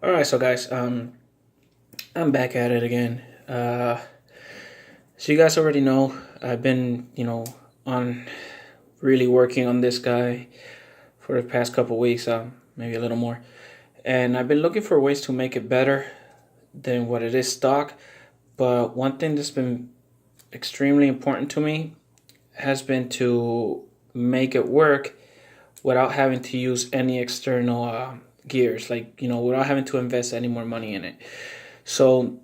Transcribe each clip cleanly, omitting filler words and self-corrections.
All right, so guys, I'm back at it again. So you guys already know I've been, on really working on this guy for the past couple weeks, maybe a little more, and I've been looking for ways to make it better than what it is stock. But one thing that's been extremely important to me has been to make it work without having to use any external gears, like without having to invest any more money in it. So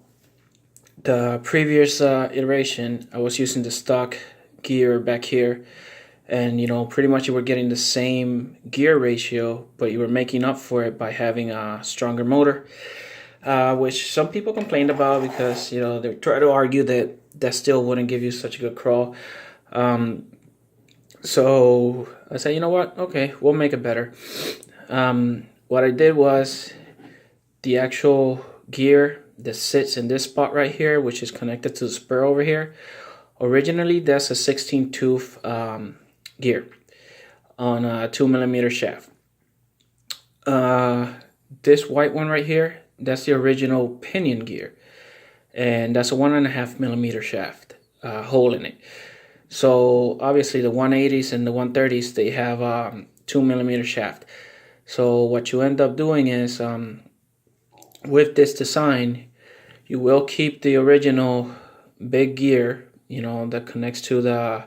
the previous iteration, I was using the stock gear back here, and pretty much you were getting the same gear ratio, but you were making up for it by having a stronger motor, which some people complained about because they try to argue that that still wouldn't give you such a good crawl. So I said, you know what? Okay, we'll make it better. What I did was the actual gear that sits in this spot right here, which is connected to the spur over here. Originally, that's a 16 tooth gear on a 2mm shaft. This white one right here, that's the original pinion gear, and that's a 1.5mm shaft hole in it. So obviously the 180s and the 130s, they have 2mm shaft. So what you end up doing is with this design, you will keep the original big gear, that connects to the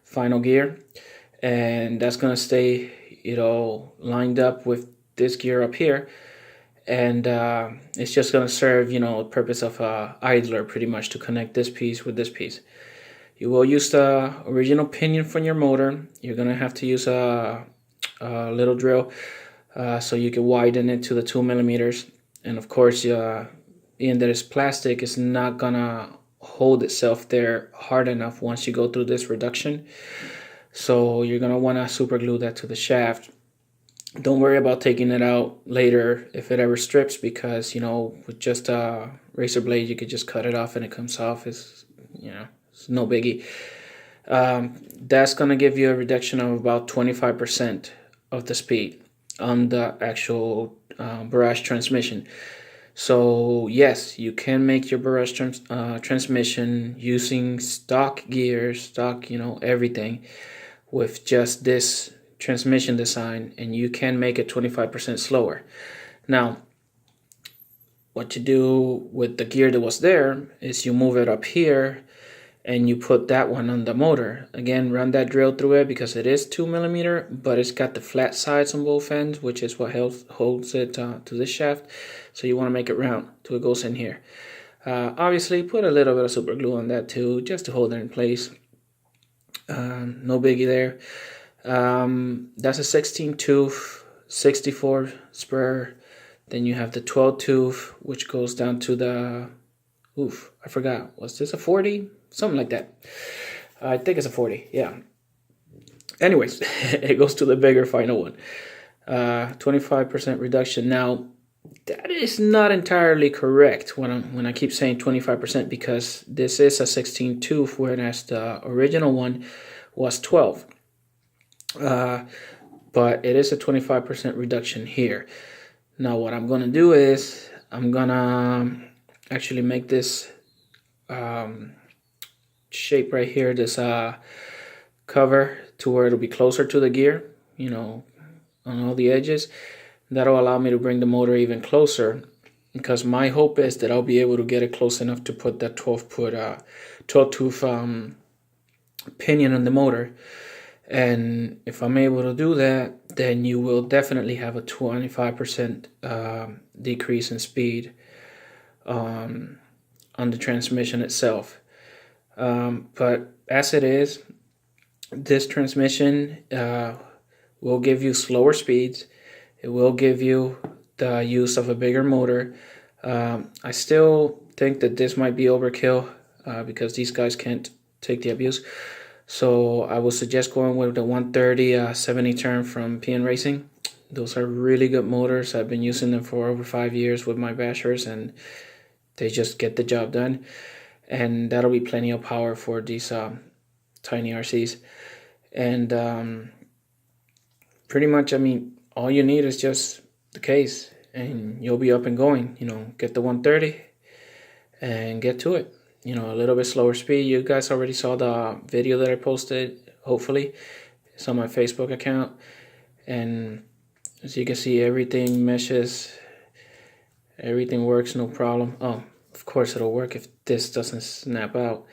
final gear, and that's gonna stay, lined up with this gear up here, and it's just gonna serve, the purpose of a idler pretty much, to connect this piece with this piece. You will use the original pinion from your motor. You're gonna have to use a little drill so you can widen it to the 2mm, and of course, being that it's plastic, it's not gonna hold itself there hard enough once you go through this reduction. So you're gonna wanna super glue that to the shaft. Don't worry about taking it out later if it ever strips, because with just a razor blade you could just cut it off and it comes off. It's no biggie. That's gonna give you a reduction of about 25% of the speed on the actual Barrage transmission. So yes, you can make your Barrage transmission using stock gears, stock, everything, with just this transmission design, and you can make it 25% slower. Now, what you do with the gear that was there is you move it up here and you put that one on the motor. Again, run that drill through it because it is 2mm, but it's got the flat sides on both ends, which is what holds it to this shaft. So you want to make it round till it goes in here. Obviously, put a little bit of super glue on that too, just to hold it in place. No biggie there. That's a 16 tooth, 64 spur. Then you have the 12 tooth, which goes down to the, I forgot. Was this a 40? Something like that. I think it's a 40, yeah. Anyways, it goes to the bigger final one. 25% reduction. Now, that is not entirely correct when I keep saying 25%, because this is a 16 tooth, whereas the original one was 12. But it is a 25% reduction here. Now, what I'm going to do is I'm going to actually make this shape right here, this cover, to where it'll be closer to the gear, on all the edges. That'll allow me to bring the motor even closer, because my hope is that I'll be able to get it close enough to put that 12 tooth pinion on the motor. And if I'm able to do that, then you will definitely have a 25% decrease in speed on the transmission itself. But as it is, this transmission will give you slower speeds. It will give you the use of a bigger motor. I still think that this might be overkill because these guys can't take the abuse. So I would suggest going with the 130 70 turn from PN Racing. Those are really good motors. I've been using them for over 5 years with my bashers, and they just get the job done. And that'll be plenty of power for these tiny RCs. And pretty much, I mean, all you need is just the case. and you'll be up and going. You know, get the 130 and get to it. You know, a little bit slower speed. You guys already saw the video that I posted, hopefully. It's on my Facebook account. And as you can see, everything meshes. Everything works, no problem. Oh, of course it'll work if this doesn't snap out.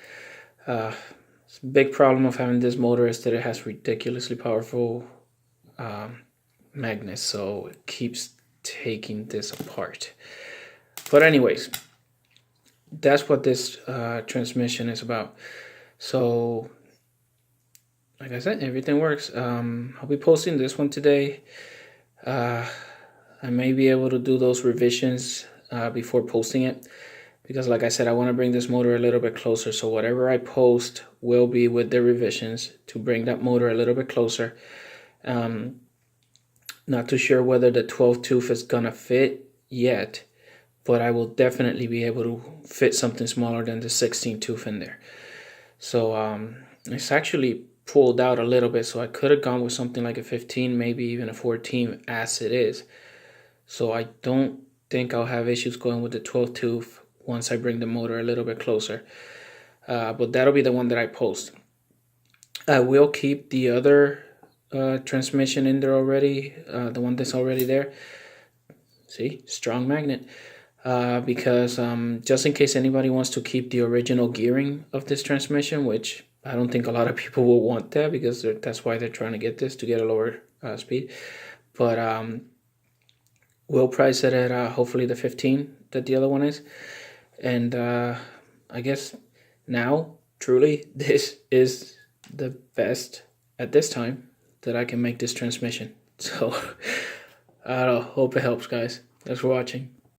It's a big problem of having this motor is that it has ridiculously powerful magnets, so it keeps taking this apart. But anyways, that's what this transmission is about. So, like I said, everything works. I'll be posting this one today. I may be able to do those revisions before posting it, because like I said, I want to bring this motor a little bit closer. So whatever I post will be with the revisions to bring that motor a little bit closer. Not too sure whether the 12 tooth is gonna fit yet, but I will definitely be able to fit something smaller than the 16 tooth in there. So it's actually pulled out a little bit, so I could have gone with something like a 15, maybe even a 14 as it is. So I don't think I'll have issues going with the 12 tooth once I bring the motor a little bit closer. But that'll be the one that I post. I will keep the other transmission in there already, the one that's already there. See, strong magnet. Because just in case anybody wants to keep the original gearing of this transmission, which I don't think a lot of people will want that, because that's why they're trying to get this, to get a lower speed. But we'll price it at hopefully the 15 that the other one is. And I guess now, truly, this is the best at this time that I can make this transmission. So I don't know, hope it helps, guys. Thanks for watching.